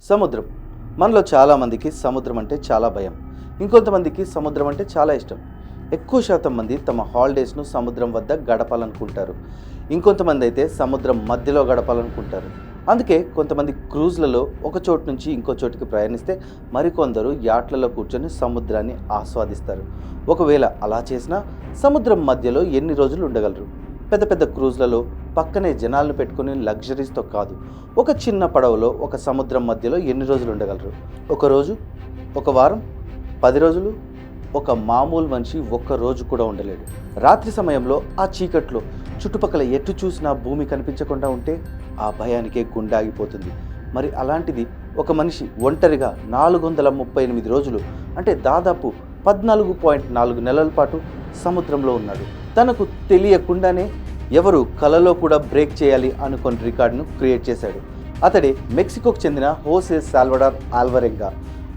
సముద్రం. మనలో చాలామందికి సముద్రం అంటే చాలా భయం. ఇంకొంతమందికి సముద్రం అంటే చాలా ఇష్టం. ఎక్కువ శాతం మంది తమ హాలిడేస్ను సముద్రం వద్ద గడపాలనుకుంటారు. ఇంకొంతమంది అయితే సముద్రం మధ్యలో గడపాలనుకుంటారు. అందుకే కొంతమంది క్రూజ్లలో ఒక చోటు నుంచి ఇంకో చోటుకి ప్రయాణిస్తే మరికొందరు యాట్లలో కూర్చొని సముద్రాన్ని ఆస్వాదిస్తారు. ఒకవేళ అలా చేసినా సముద్రం మధ్యలో ఎన్ని రోజులు ఉండగలరు? పెద్ద పెద్ద క్రూజ్లలో పక్కనే జనాలను పెట్టుకుని లగ్జరీస్తో కాదు, ఒక చిన్న పడవలో ఒక సముద్రం మధ్యలో ఎన్ని రోజులు ఉండగలరు? ఒక రోజు, ఒక వారం, 10 రోజులు? ఒక మామూలు మనిషి ఒక్క రోజు కూడా ఉండలేడు. రాత్రి సమయంలో ఆ చీకట్లో చుట్టుపక్కల ఎటు చూసినా భూమి కనిపించకుండా ఉంటే ఆ భయానికే గుండె ఆగిపోతుంది. మరి అలాంటిది ఒక మనిషి ఒంటరిగా 438 రోజులు అంటే దాదాపు 14.4 నెలల పాటు సముద్రంలో ఉన్నాడు. తనకు తెలియకుండానే ఎవరు కలలో కూడా బ్రేక్ చేయాలి అనుకున్న రికార్డును క్రియేట్ చేశాడు. అతడే మెక్సికోకు చెందిన హోసే సాల్వడార్ ఆల్వరెంగా.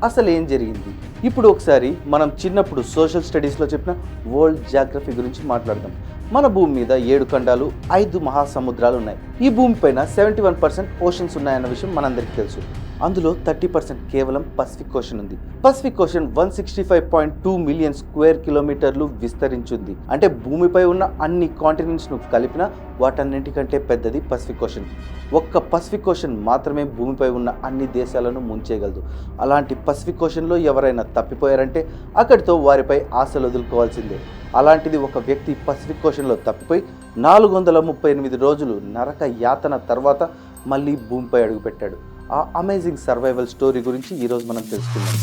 అసలు ఏం జరిగింది? ఇప్పుడు ఒకసారి మనం చిన్నప్పుడు సోషల్ స్టడీస్లో చెప్పిన వరల్డ్ జాగ్రఫీ గురించి మాట్లాడదాం. మన భూమి మీద 7 ఖండాలు, 5 మహాసముద్రాలు ఉన్నాయి. ఈ భూమిపైన 71% ఓషన్స్ ఉన్నాయన్న విషయం మనందరికీ తెలుసు. అందులో 30% కేవలం పసిఫిక్ ఓషన్ ఉంది. పసిఫిక్ ఓషన్ 165.2 మిలియన్ స్క్వేర్ కిలోమీటర్లు విస్తరించింది. అంటే భూమిపై ఉన్న అన్ని కాంటినెంట్స్ను కలిపిన వాటన్నింటికంటే పెద్దది పసిఫిక్ ఓషన్. ఒక్క పసిఫిక్ ఓషన్ మాత్రమే భూమిపై ఉన్న అన్ని దేశాలను ముంచేయగలదు. అలాంటి పసిఫిక్ ఓషన్లో ఎవరైనా తప్పిపోయారంటే అక్కడితో వారిపై ఆశలు వదులుకోవాల్సిందే. అలాంటిది ఒక వ్యక్తి పసిఫిక్ ఓషన్లో తప్పిపోయి 438 రోజులు నరక యాతన తర్వాత మళ్ళీ భూమిపై అడుగుపెట్టాడు. ఆ అమేజింగ్ సర్వైవల్ స్టోరీ గురించి ఈరోజు మనం తెలుసుకుందాం.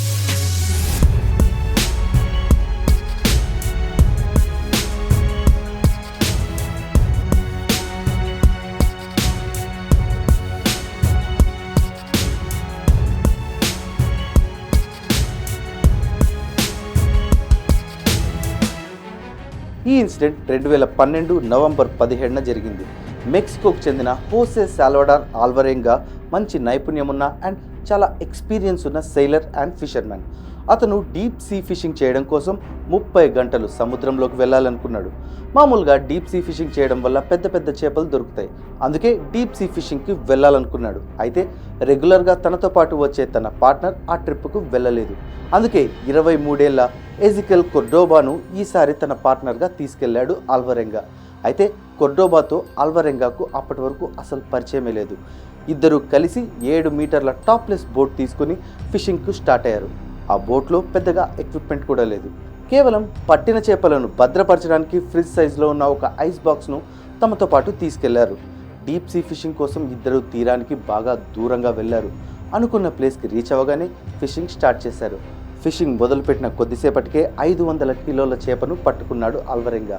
ఈ ఇన్సిడెంట్ 2012 నవంబర్ 17న జరిగింది. మెక్సికోకు చెందిన హోసే సాల్వడార్ ఆల్వరెంగా మంచి నైపుణ్యం ఉన్న అండ్ చాలా ఎక్స్పీరియన్స్ ఉన్న సెయిలర్ అండ్ ఫిషర్మ్యాన్. అతను డీప్ సీ ఫిషింగ్ చేయడం కోసం 30 గంటలు సముద్రంలోకి వెళ్ళాలనుకున్నాడు. మామూలుగా డీప్ సీ ఫిషింగ్ చేయడం వల్ల పెద్ద పెద్ద చేపలు దొరుకుతాయి. అందుకే డీప్ సీ ఫిషింగ్కి వెళ్ళాలనుకున్నాడు. అయితే రెగ్యులర్గా తనతో పాటు వచ్చే తన పార్ట్నర్ ఆ ట్రిప్కు వెళ్ళలేదు. అందుకే 23 ఏళ్ల ఎజికెల్ కొర్డోబాను ఈసారి తన పార్ట్నర్గా తీసుకెళ్లాడు ఆల్వరెంగా. అయితే కొర్డోబాతో ఆల్వరెంగాకు అప్పటి వరకు అసలు పరిచయమే లేదు. ఇద్దరు కలిసి 7 మీటర్ల టాప్లెస్ బోట్ తీసుకుని ఫిషింగ్కు స్టార్ట్ అయ్యారు. ఆ బోట్లో పెద్దగా ఎక్విప్మెంట్ కూడా లేదు. కేవలం పట్టిన చేపలను భద్రపరచడానికి ఫ్రిడ్జ్ సైజులో ఉన్న ఒక ఐస్ బాక్స్ను తమతో పాటు తీసుకెళ్లారు. డీప్ సీ ఫిషింగ్ కోసం ఇద్దరు తీరానికి బాగా దూరంగా వెళ్లారు. అనుకున్న ప్లేస్కి రీచ్ అవ్వగానే ఫిషింగ్ స్టార్ట్ చేశారు. ఫిషింగ్ మొదలుపెట్టిన కొద్దిసేపటికే 500 కిలోల చేపను పట్టుకున్నాడు ఆల్వరెంగా.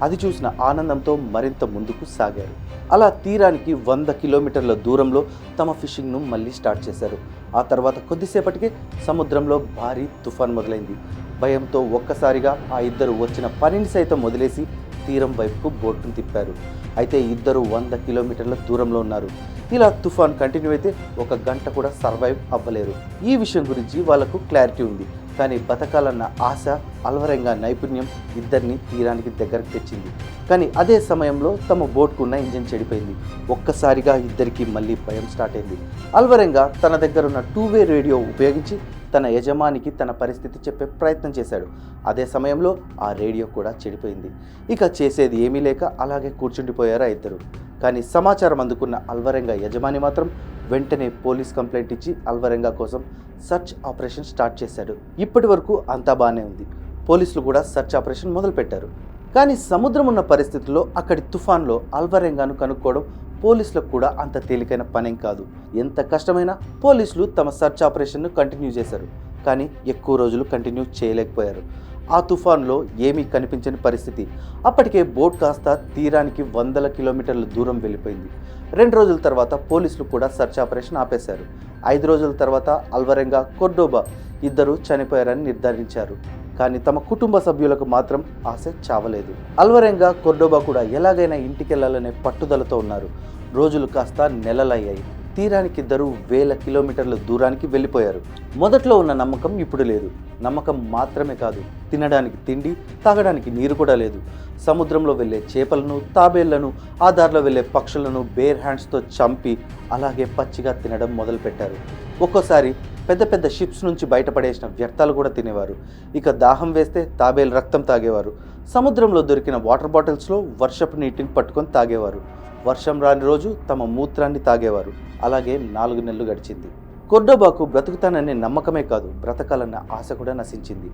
అది చూసిన ఆనందంతో మరింత ముందుకు సాగారు. అలా తీరానికి 100 కిలోమీటర్ల దూరంలో తమ ఫిషింగ్ను మళ్ళీ స్టార్ట్ చేశారు. ఆ తర్వాత కొద్దిసేపటికే సముద్రంలో భారీ తుఫాన్ మొదలైంది. భయంతో ఒక్కసారిగా ఆ ఇద్దరు వచ్చిన పనిని సైతం వదిలేసి తీరం వైపుకు బోట్ను తిప్పారు. అయితే ఇద్దరు 100 కిలోమీటర్ల దూరంలో ఉన్నారు. ఇలా తుఫాన్ కంటిన్యూ అయితే 1 గంట కూడా సర్వైవ్ అవ్వలేరు. ఈ విషయం గురించి వాళ్ళకు క్లారిటీ ఉంది. కానీ బతకాలన్న ఆశ, ఆల్వరెంగా నైపుణ్యం ఇద్దరిని తీరానికి దగ్గరకు తెచ్చింది. కానీ అదే సమయంలో తమ బోట్కు ఉన్న ఇంజిన్ చెడిపోయింది. ఒక్కసారిగా ఇద్దరికి మళ్ళీ భయం స్టార్ట్ అయింది. ఆల్వరెంగా తన దగ్గర ఉన్న 2-వే రేడియో ఉపయోగించి తన యజమానికి తన పరిస్థితి చెప్పే ప్రయత్నం చేశాడు. అదే సమయంలో ఆ రేడియో కూడా చెడిపోయింది. ఇక చేసేది ఏమీ లేక అలాగే కూర్చుండిపోయారు ఆ ఇద్దరు. కానీ సమాచారం అందుకున్న ఆల్వరెంగా యజమాని మాత్రం వెంటనే పోలీస్ కంప్లైంట్ ఇచ్చి ఆల్వరెంగా కోసం సర్చ్ ఆపరేషన్ స్టార్ట్ చేశాడు. ఇప్పటి వరకు అంతా బాగానే ఉంది. పోలీసులు కూడా సర్చ్ ఆపరేషన్ మొదలుపెట్టారు. కానీ సముద్రం ఉన్న పరిస్థితుల్లో అక్కడి తుఫాన్లో ఆల్వరెంగాను కనుక్కోవడం పోలీసులకు కూడా అంత తేలికైన పనేం కాదు. ఎంత కష్టమైనా పోలీసులు తమ సర్చ్ ఆపరేషన్ను కంటిన్యూ చేశారు. కానీ ఎక్కువ రోజులు కంటిన్యూ చేయలేకపోయారు. ఆ తుఫాన్లో ఏమీ కనిపించని పరిస్థితి. అప్పటికే బోట్ కాస్త తీరానికి 100 కిలోమీటర్ల దూరం వెళ్ళిపోయింది. 2 రోజుల తర్వాత పోలీసులు కూడా సర్చ్ ఆపరేషన్ ఆపేశారు. 5 రోజుల తర్వాత ఆల్వరెంగా, కొర్డోబా ఇద్దరు చనిపోయారని నిర్ధారించారు. కానీ తమ కుటుంబ సభ్యులకు మాత్రం ఆశ చావలేదు. ఆల్వరెంగా, కొర్డోబా కూడా ఎలాగైనా ఇంటికెళ్లాలనే పట్టుదలతో ఉన్నారు. రోజులు కాస్త నెలలయ్యాయి. తీరానికి ఇద్దరు వేల కిలోమీటర్ల దూరానికి వెళ్ళిపోయారు. మొదట్లో ఉన్న నమ్మకం ఇప్పుడు లేదు. నమ్మకం మాత్రమే కాదు, తినడానికి తిండి, తాగడానికి నీరు కూడా లేదు. సముద్రంలో వెళ్ళే చేపలను, తాబేళ్లను, ఆ దారిలో వెళ్ళే పక్షులను బేర్ హ్యాండ్స్తో చంపి అలాగే పచ్చిగా తినడం మొదలుపెట్టారు. ఒక్కోసారి పెద్ద పెద్ద షిప్స్ నుంచి బయటపడేసిన వ్యర్థాలు కూడా తినేవారు. ఇక దాహం వేస్తే తాబేలు రక్తం తాగేవారు. సముద్రంలో దొరికిన వాటర్ బాటిల్స్లో వర్షపు నీటిని పట్టుకొని తాగేవారు. వర్షం రాని రోజు తమ మూత్రాన్ని తాగేవారు. అలాగే 4 నెలలు గడిచింది. కొర్డోబాకు బ్రతుకుతాననే నమ్మకమే కాదు, బ్రతకాలన్న ఆశ కూడా నశించింది.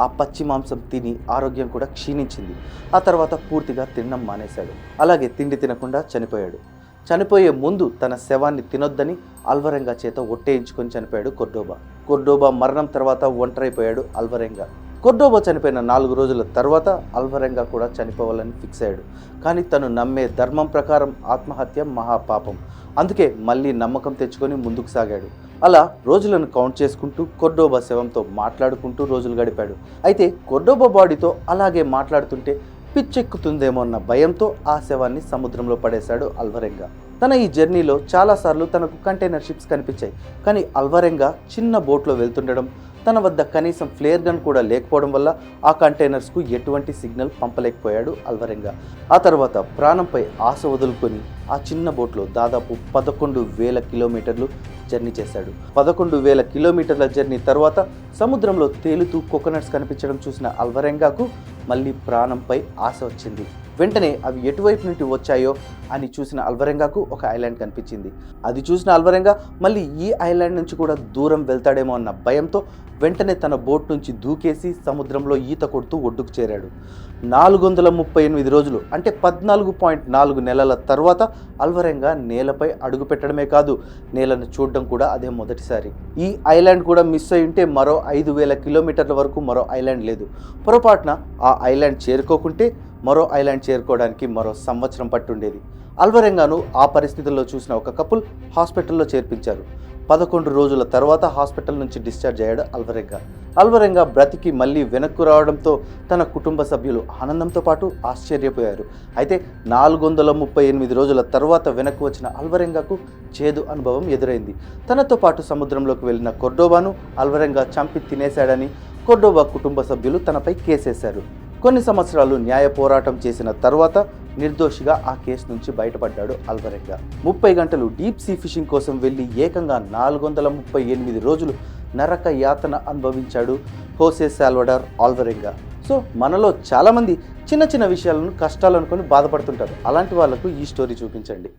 ఆ పచ్చి మాంసం తిని ఆరోగ్యం కూడా క్షీణించింది. ఆ తర్వాత పూర్తిగా తినడం మానేశాడు. అలాగే తిండి తినకుండా చనిపోయాడు. చనిపోయే ముందు తన శవాన్ని తినొద్దని అల్వరెంగా చేత ఒట్టేయించుకొని చనిపోయాడు కొర్డోబా. కొర్డోబా మరణం తర్వాత ఒంటరైపోయాడు అల్వరెంగా. కొర్డోబా చనిపోయిన 4 రోజుల తర్వాత అల్వరెంగా కూడా చనిపోవాలని ఫిక్స్ అయ్యాడు. కానీ తను నమ్మే ధర్మం ప్రకారం ఆత్మహత్య మహాపాపం. అందుకే మళ్ళీ నమ్మకం తెచ్చుకొని ముందుకు సాగాడు. అలా రోజులను కౌంట్ చేసుకుంటూ కొర్డోబా శవంతో మాట్లాడుకుంటూ రోజులు గడిపాడు. అయితే కొర్డోబా బాడీతో అలాగే మాట్లాడుతుంటే పిచ్చెక్కుతుందేమో అన్న భయంతో ఆ శవాన్ని సముద్రంలో పడేశాడు అల్వరెంగా. తన ఈ జర్నీలో చాలాసార్లు తనకు కంటైనర్ షిప్స్ కనిపించాయి. కానీ అల్వరెంగా చిన్న బోట్లో వెళ్తుండడం, తన వద్ద కనీసం ఫ్లేర్ గన్ కూడా లేకపోవడం వల్ల ఆ కంటైనర్స్కు ఎటువంటి సిగ్నల్ పంపలేకపోయాడు అల్వరెంగా. ఆ తర్వాత ప్రాణంపై ఆశ వదులుకొని ఆ చిన్న బోట్లో దాదాపు 11,000 కిలోమీటర్లు జర్నీ చేశాడు. 11,000 కిలోమీటర్ల జర్నీ తర్వాత సముద్రంలో తేలుతూ కోకోనట్స్ కనిపించడం చూసిన అల్వరెంగాకు మళ్ళీ ప్రాణంపై ఆశ వచ్చింది. వెంటనే అవి ఎటువైపు నుండి వచ్చాయో అని చూసిన అల్వరెంగాకు ఒక ఐలాండ్ కనిపించింది. అది చూసిన అల్వరెంగా మళ్ళీ ఈ ఐలాండ్ నుంచి కూడా దూరం వెళ్తాడేమో అన్న భయంతో వెంటనే తన బోట్ నుంచి దూకేసి సముద్రంలో ఈత కొడుతూ ఒడ్డుకు చేరాడు. 438 రోజులు అంటే 14.4 నెలల తర్వాత అల్వరెంగా నేలపై అడుగు పెట్టడమే కాదు, నేలను చూడడం కూడా అదే మొదటిసారి. ఈ ఐలాండ్ కూడా మిస్ అయి ఉంటే మరో 5,000 కిలోమీటర్ల వరకు మరో ఐలాండ్ లేదు. పొరపాటున ఆ ఐలాండ్ చేరుకోకుంటే మరో ఐలాండ్ చేరుకోవడానికి మరో సంవత్సరం పట్టుండేది. అల్వరెంగాను ఆ పరిస్థితుల్లో చూసిన ఒక కపుల్ హాస్పిటల్లో చేర్పించారు. 11 రోజుల తర్వాత హాస్పిటల్ నుంచి డిశ్చార్జ్ అయ్యాడు అల్వరెంగా. అల్వరెంగా బ్రతికి మళ్ళీ వెనక్కు రావడంతో తన కుటుంబ సభ్యులు ఆనందంతో పాటు ఆశ్చర్యపోయారు. అయితే 438 రోజుల తర్వాత వెనక్కు వచ్చిన అల్వరెంగాకు చేదు అనుభవం ఎదురైంది. తనతో పాటు సముద్రంలోకి వెళ్ళిన కొర్డోబాను అల్వరెంగా చంపి తినేశాడని కొర్డోబా కుటుంబ సభ్యులు తనపై కేసేశారు. కొన్ని సంవత్సరాలు న్యాయ పోరాటం చేసిన తర్వాత నిర్దోషిగా ఆ కేసు నుంచి బయటపడ్డాడు అల్వరెంగా. 30 గంటలు డీప్ సీ ఫిషింగ్ కోసం వెళ్ళి ఏకంగా 438 రోజులు నరక యాతన అనుభవించాడు హోసే సాల్వడార్ అల్వరెంగా. సో మనలో చాలామంది చిన్న చిన్న విషయాలను కష్టాలు అనుకొని బాధపడుతుంటారు. అలాంటి వాళ్లకు ఈ స్టోరీ చూపించండి.